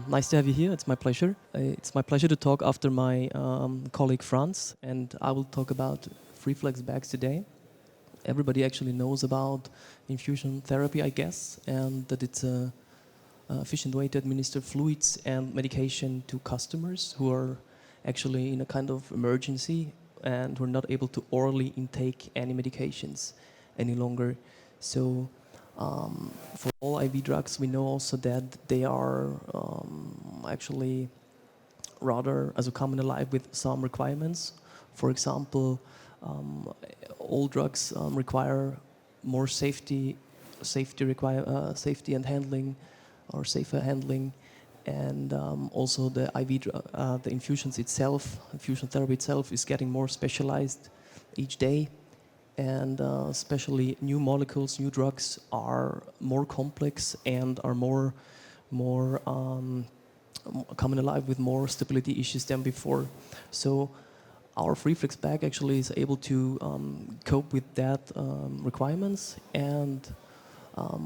Nice to have you here. It's my pleasure. It's my pleasure to talk after my colleague Franz, and I will talk about Freeflexbags today. Everybody actually knows about infusion therapy, I guess, and that it's a efficient way to administer fluids and medication to customers who are actually in a kind of emergency and who are not able to orally intake any medications any longer. So for all IV drugs, we know also that they are actually rather as a common alive with some requirements. For example, all drugs require more safety and handling, or safer handling, and also the the infusions itself, infusion therapy itself, is getting more specialized each day. And especially new molecules, new drugs are more complex and are more coming alive with more stability issues than before. So our Freeflex bag actually is able to cope with that requirements. And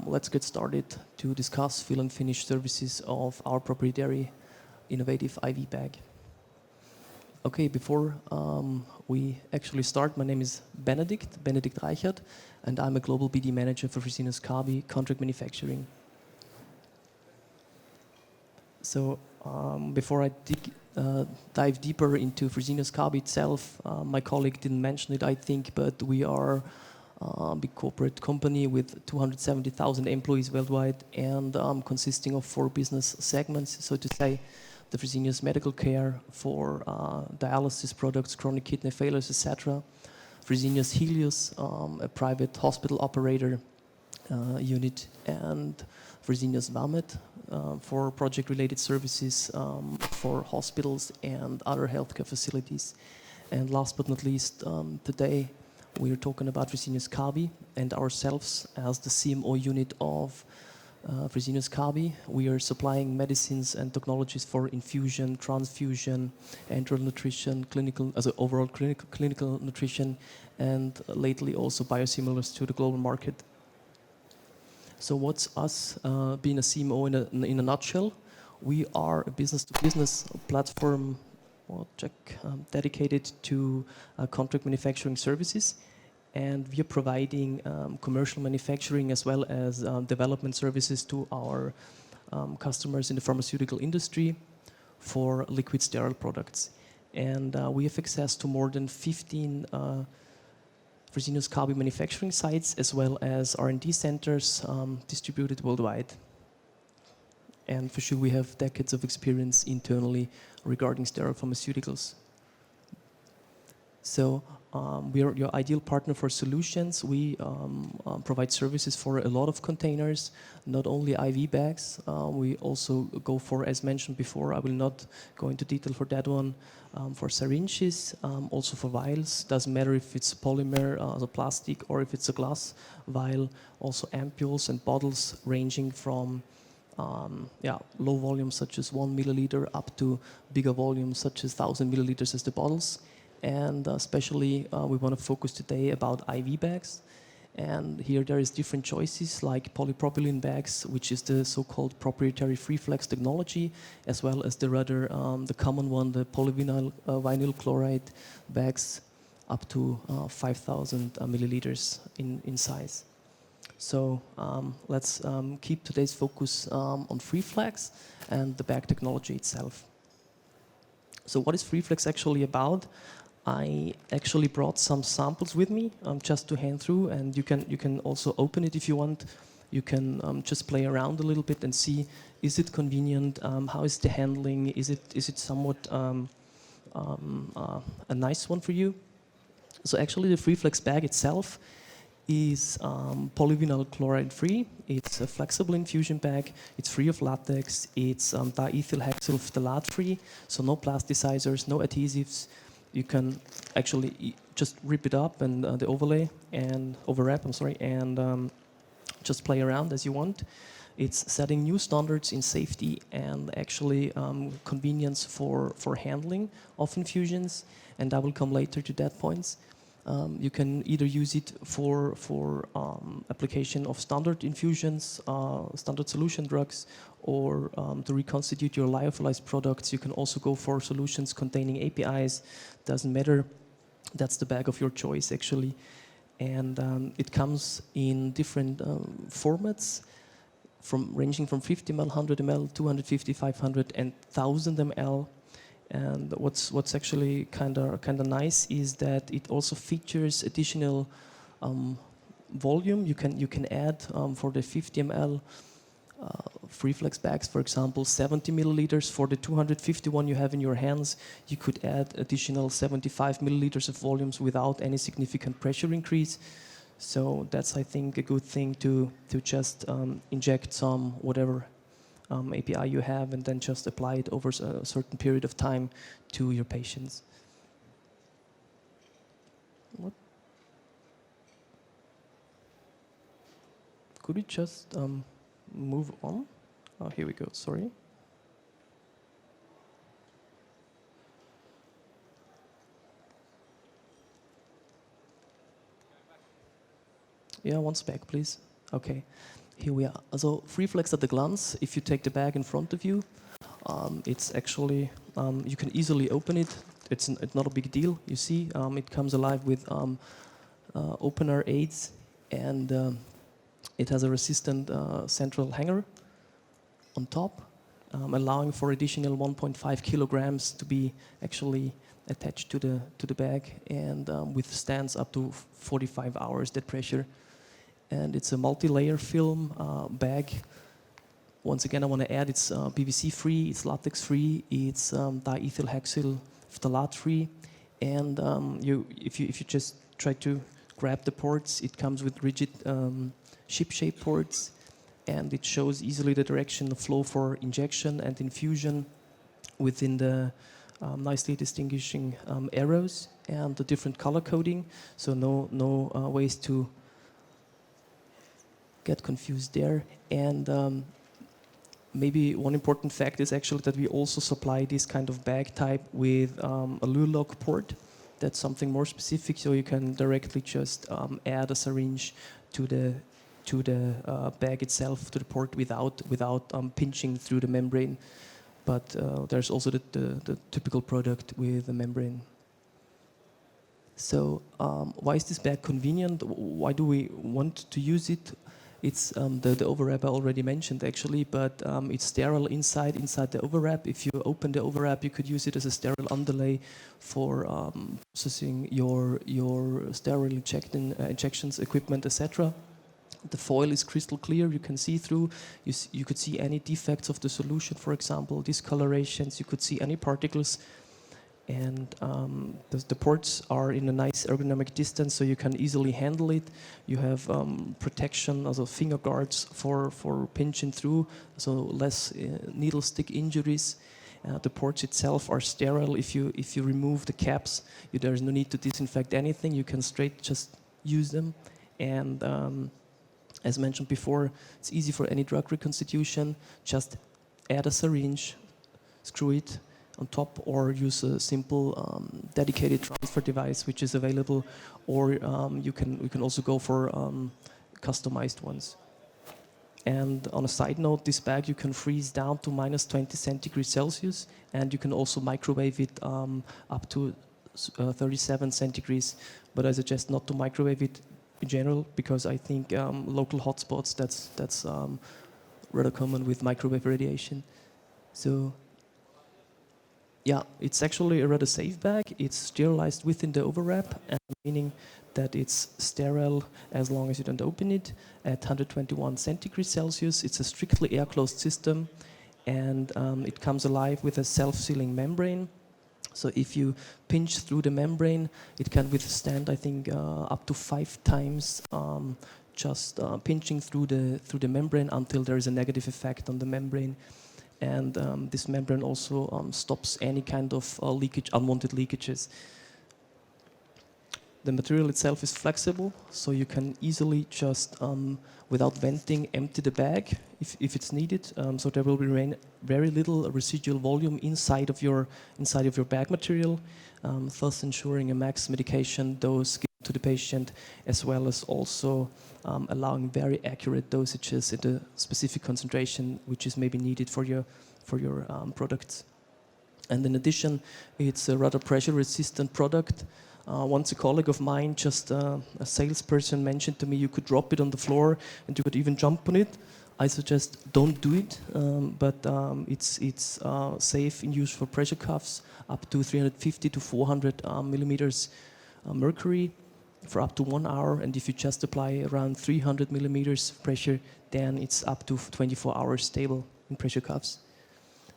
let's get started to discuss fill and finish services of our proprietary innovative IV bag. Okay, before we actually start, my name is Benedikt Reichert, and I'm a Global BD Manager for Fresenius Kabi Contract Manufacturing. So before I dive deeper into Fresenius Kabi itself, my colleague didn't mention it, I think, but we are a big corporate company with 270,000 employees worldwide and consisting of 4 business segments, so to say. The Fresenius Medical Care for dialysis products, chronic kidney failures, etc. Fresenius Helios, a private hospital operator unit, and Fresenius Vamed for project-related services for hospitals and other healthcare facilities. And last but not least, today we are talking about Fresenius Kabi and ourselves as the CMO unit of Fresenius Kabi. We are supplying medicines and technologies for infusion, transfusion, enteral nutrition, overall clinical nutrition, and lately also biosimilars to the global market. So what's us being a CMO in a nutshell? We are a business-to-business platform dedicated to contract manufacturing services. And we are providing commercial manufacturing as well as development services to our customers in the pharmaceutical industry for liquid sterile products. And we have access to more than 15 Fresenius Kabi manufacturing sites as well as R&D centers distributed worldwide. And for sure we have decades of experience internally regarding sterile pharmaceuticals. So we are your ideal partner for solutions. We provide services for a lot of containers, not only IV bags. We also go for, as mentioned before, I will not go into detail for that one, for syringes, also for vials. Doesn't matter if it's polymer, the plastic, or if it's a glass vial. Also ampules and bottles ranging from low volumes such as 1 milliliter up to bigger volumes such as 1,000 milliliters as the bottles. And especially we want to focus today about IV bags. And here there is different choices like polypropylene bags, which is the so-called proprietary Freeflex technology, as well as the rather the common one, the polyvinyl chloride bags up to 5,000 milliliters in size. So let's keep today's focus on Freeflex and the bag technology itself. So what is Freeflex actually about? I actually brought some samples with me just to hand through, and you can also open it if you want. You can just play around a little bit and see, is it convenient? How is the handling? Is it somewhat a nice one for you? So actually the Freeflex bag itself is polyvinyl chloride free. It's a flexible infusion bag. It's free of latex. It's diethyl hexyl phthalate free, so no plasticizers, no adhesives. You can actually just rip it up and the overwrap, and just play around as you want. It's setting new standards in safety and actually convenience for handling of infusions, and I will come later to that point. You can either use it for application of standard infusions, standard solution drugs, or to reconstitute your lyophilized products. You can also go for solutions containing APIs. Doesn't matter. That's the bag of your choice, actually. And it comes in different formats, ranging from 50 ml, 100 ml, 250, 500, and 1000 ml. And what's actually kind of nice is that it also features additional volume. You can add for the 50 ml Freeflexbags, for example, 70 milliliters. For the 251 you have in your hands, you could add additional 75 milliliters of volumes without any significant pressure increase. So that's, I think, a good thing to just inject some whatever API you have and then just apply it over a certain period of time to your patients. What? Could we just move on? Oh, here we go, sorry. Yeah, once back, please. Okay, here we are. So Freeflex at a glance, if you take the bag in front of you, it's actually, you can easily open it. It's not a big deal, you see. It comes alive with opener aids, and it has a resistant central hanger on top, allowing for additional 1.5 kilograms to be actually attached to the bag, and withstands up to 45 hours that pressure. And it's a multi-layer film bag. Once again, I want to add it's PVC-free, it's latex-free, it's diethylhexyl phthalate-free, and if you just try to grab the ports, it comes with rigid ship-shaped ports, and it shows easily the direction of flow for injection and infusion within the nicely distinguishing arrows and the different color coding, so no ways to get confused there. And maybe one important fact is actually that we also supply this kind of bag type with a Lure-Lock port. That's something more specific, so you can directly just add a syringe to the bag itself, to the port, without pinching through the membrane. But there's also the typical product with a membrane. So why is this bag convenient? Why do we want to use it? It's the overwrap I already mentioned, actually, but it's sterile inside the overwrap. If you open the overwrap, you could use it as a sterile underlay for processing your sterile injections equipment, etc. The foil is crystal clear, you can see through. You could see any defects of the solution, for example, discolorations, you could see any particles. And the ports are in a nice ergonomic distance, so you can easily handle it. You have protection, also finger guards for pinching through, so less needle stick injuries. The ports itself are sterile. If you remove the caps, there's no need to disinfect anything. You can straight just use them. And as mentioned before, it's easy for any drug reconstitution. Just add a syringe, screw it on top, or use a simple dedicated transfer device which is available, or you can also go for customized ones. And on a side note, this bag you can freeze down to minus 20 centigrade Celsius, and you can also microwave it up to 37 centigrades. But I suggest not to microwave it in general, because I think local hotspots, that's rather common with microwave radiation. So yeah, it's actually a rather safe bag. It's sterilized within the overwrap, meaning that it's sterile as long as you don't open it at 121 centigrade Celsius. It's a strictly air-closed system, and it comes alive with a self-sealing membrane. So if you pinch through the membrane, it can withstand, I think, up to 5 times just pinching through the membrane until there is a negative effect on the membrane. And this membrane also stops any kind of unwanted leakages. The material itself is flexible, so you can easily just, without venting, empty the bag if it's needed. So there will remain very little residual volume inside of your bag material, thus ensuring a max medication dose to the patient, as well as also allowing very accurate dosages at a specific concentration which is maybe needed for your products. And in addition, it's a rather pressure-resistant product. Once a colleague of mine, just a salesperson, mentioned to me you could drop it on the floor and you could even jump on it. I suggest don't do it, but it's safe in use for pressure cuffs up to 350 to 400 millimeters mercury for up to 1 hour, and if you just apply around 300 millimeters pressure, then it's up to 24 hours stable in pressure cuffs.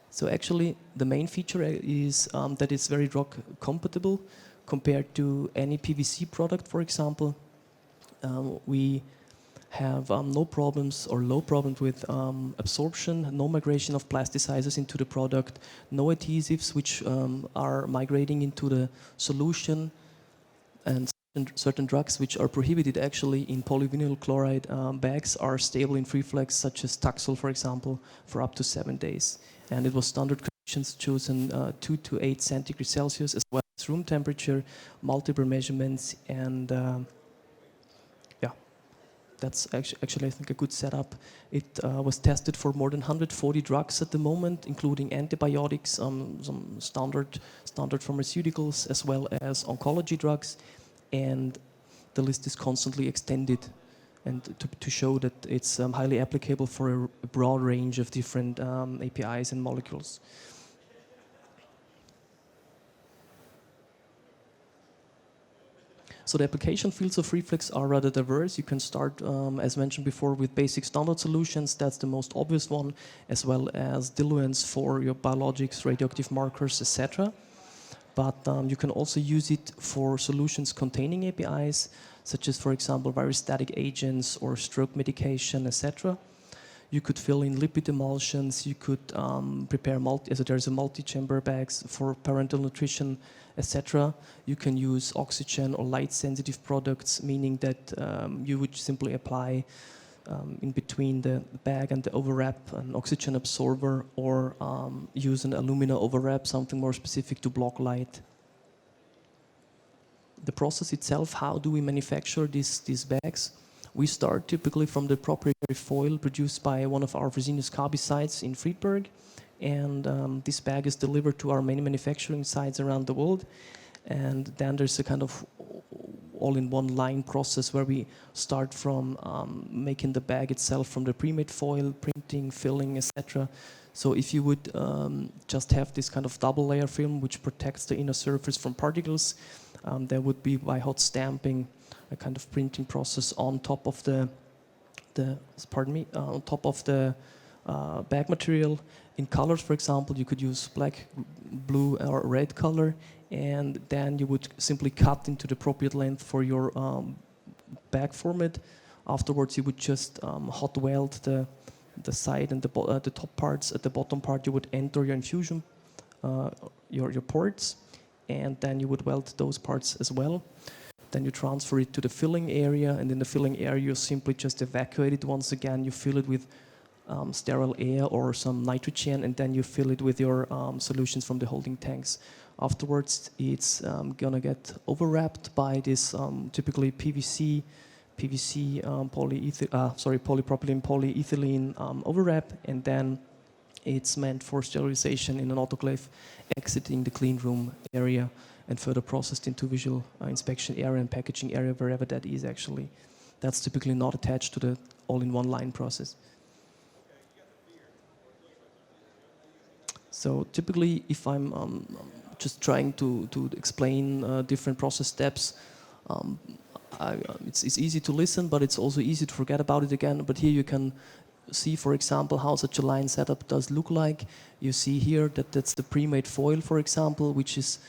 So actually, the main feature is that it's very drug compatible compared to any PVC product, for example. We have no problems or low problems with absorption, no migration of plasticizers into the product, no adhesives which are migrating into the solution, and certain drugs which are prohibited actually in polyvinyl chloride bags are stable in Freeflex, such as Taxol, for example, for up to 7 days. And it was standard conditions chosen 2 to 8 centigrade Celsius, as well as room temperature, multiple measurements, and that's actually, I think, a good setup. It was tested for more than 140 drugs at the moment, including antibiotics, some standard pharmaceuticals, as well as oncology drugs, and the list is constantly extended, and to show that it's highly applicable for a broad range of different APIs and molecules. So the application fields of Freeflex are rather diverse. You can start, as mentioned before, with basic standard solutions. That's the most obvious one, as well as diluents for your biologics, radioactive markers, etc. But you can also use it for solutions containing APIs, such as, for example, virostatic agents or stroke medication, etc. You could fill in lipid emulsions. You could prepare there's a multi-chamber bags for parental nutrition, etc. You can use oxygen or light-sensitive products, meaning that you would simply apply in between the bag and the overwrap an oxygen absorber, or use an alumina overwrap, something more specific to block light. The process itself, how do we manufacture these bags? We start typically from the proprietary foil produced by one of our Fresenius Kabi sites in Friedberg, and this bag is delivered to our many manufacturing sites around the world. And then there's a kind of all-in-one line process where we start from making the bag itself from the pre-made foil, printing, filling, etc. So if you would just have this kind of double layer film which protects the inner surface from particles, there would be, by hot stamping, a kind of printing process on top of the bag material. In colors, for example, you could use black, blue, or red color, and then you would simply cut into the appropriate length for your bag format. Afterwards, you would just hot weld the side and the top parts. At the bottom part, you would enter your infusion, your ports, and then you would weld those parts as well. Then you transfer it to the filling area, and in the filling area, you simply just evacuate it once again. You fill it with sterile air or some nitrogen, and then you fill it with your solutions from the holding tanks. Afterwards, it's gonna get overwrapped by this typically polypropylene polyethylene overwrap, and then it's meant for sterilization in an autoclave, exiting the clean room area, and further processed into visual inspection area and packaging area, wherever that is actually. That's typically not attached to the all-in-one line process. So typically, if I'm just trying to explain different process steps, it's easy to listen, but it's also easy to forget about it again. But here you can see, for example, how such a line setup does look like. You see here that that's the pre-made foil, for example, which is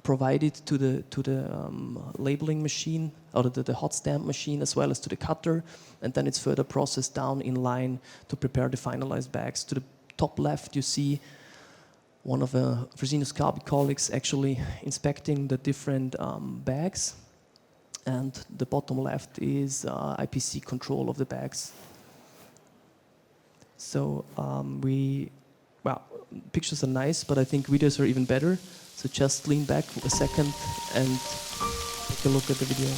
provided to the labeling machine, or the hot stamp machine, as well as to the cutter, and then it's further processed down in line to prepare the finalized bags. To the top left, you see one of the Fresenius Kabi colleagues actually inspecting the different bags, and the bottom left is IPC control of the bags. So pictures are nice, but I think videos are even better. So just lean back a second and Take a look at the video.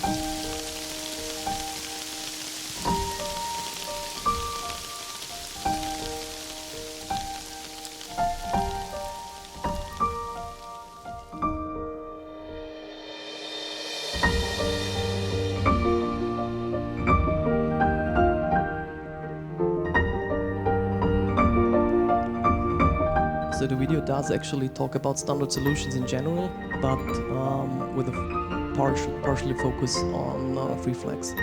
So the video does actually talk about standard solutions in general, but with a partially focus on Freeflex.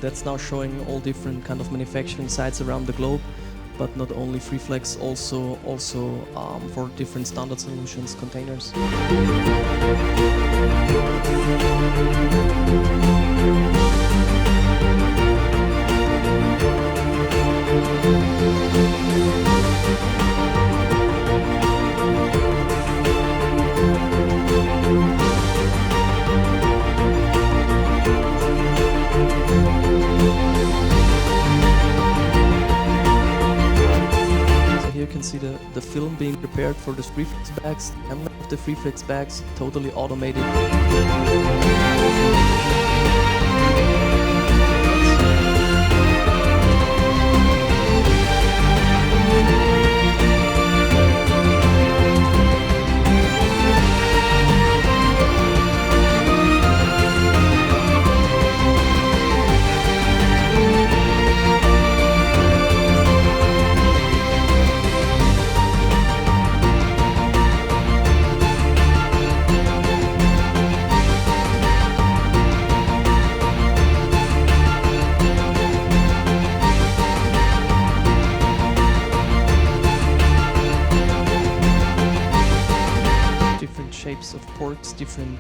That's now showing all different kind of manufacturing sites around the globe, but not only Freeflex, also for different standard solutions containers. You can see the film being prepared for the Freeflexbags, and the Freeflexbags totally automated. Shapes of ports, different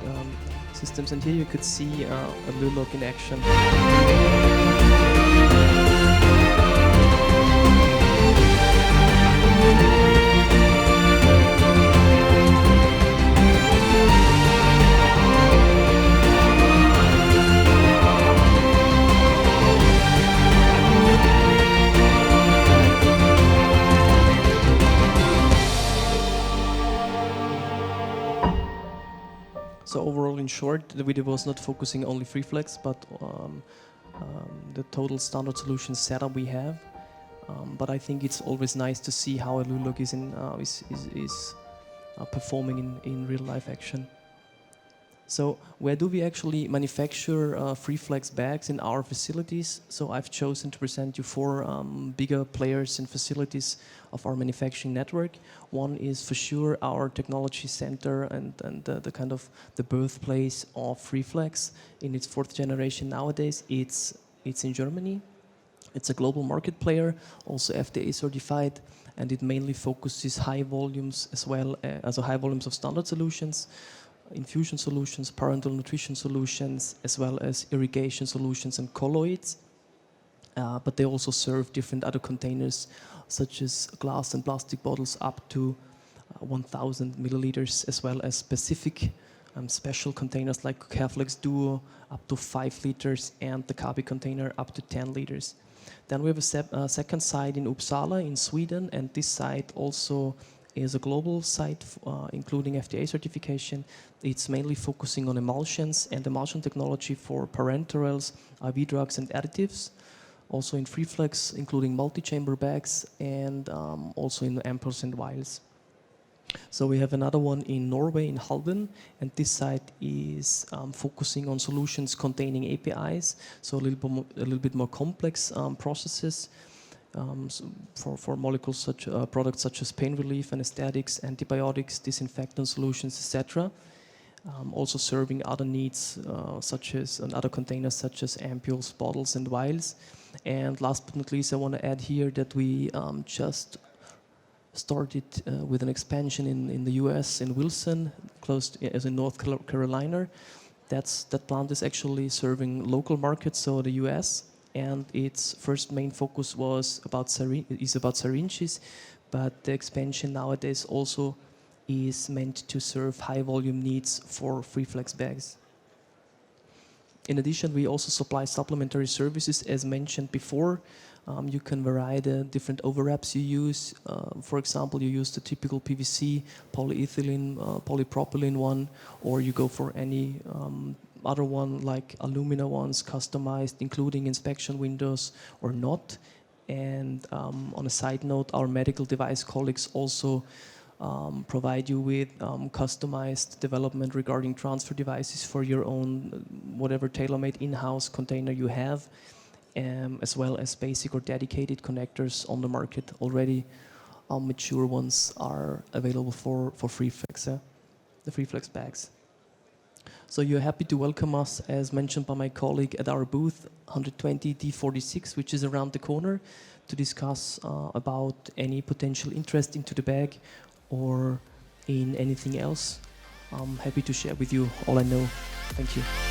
systems, and here you could see a Lulog in action. So overall, in short, the video was not focusing only Freeflex, but the total standard solution setup we have. But I think it's always nice to see how a Lulog is performing in real life action. So where do we actually manufacture Freeflex bags in our facilities? So I've chosen to present you 4 bigger players and facilities of our manufacturing network. One is for sure our technology center and the kind of the birthplace of Freeflex in its 4th generation nowadays. It's in Germany. It's a global market player, also FDA certified, and it mainly focuses high volumes as well as high volumes of standard solutions, infusion solutions, parental nutrition solutions, as well as irrigation solutions and colloids. But they also serve different other containers, such as glass and plastic bottles up to 1,000 milliliters, as well as specific special containers like Careflex Duo up to 5 liters and the Kabi container up to 10 liters. Then we have a second site in Uppsala in Sweden, and this site also is a global site including FDA certification. It's mainly focusing on emulsions and emulsion technology for parenterals, IV drugs and additives. Also in Freeflex, including multi-chamber bags, and also in ampoules and vials. So we have another one in Norway, in Halden, and this site is focusing on solutions containing APIs, so a little bit more complex processes for molecules products such as pain relief, anesthetics, antibiotics, disinfectant solutions, etc. also serving other needs such as and other containers such as ampules, bottles, and vials. And last but not least, I want to add here that we just started with an expansion in the US, in Wilson, close to, as in North Carolina. That plant is actually serving local markets, so the US, and its first main focus was about syringes, but the expansion nowadays also is meant to serve high volume needs for Freeflex bags. In addition, we also supply supplementary services, as mentioned before. You can vary the different overwraps you use. For example, you use the typical PVC, polyethylene, polypropylene one, or you go for any other one like alumina ones, customized, including inspection windows or not. And on a side note, our medical device colleagues also provide you with customized development regarding transfer devices for your own, whatever tailor-made in-house container you have, as well as basic or dedicated connectors on the market already. Mature ones are available for Freeflex, the Freeflex bags. So you're happy to welcome us, as mentioned by my colleague, at our booth 120 D46, which is around the corner, to discuss about any potential interest into the bag or in anything else. I'm happy to share with you all I know. Thank you.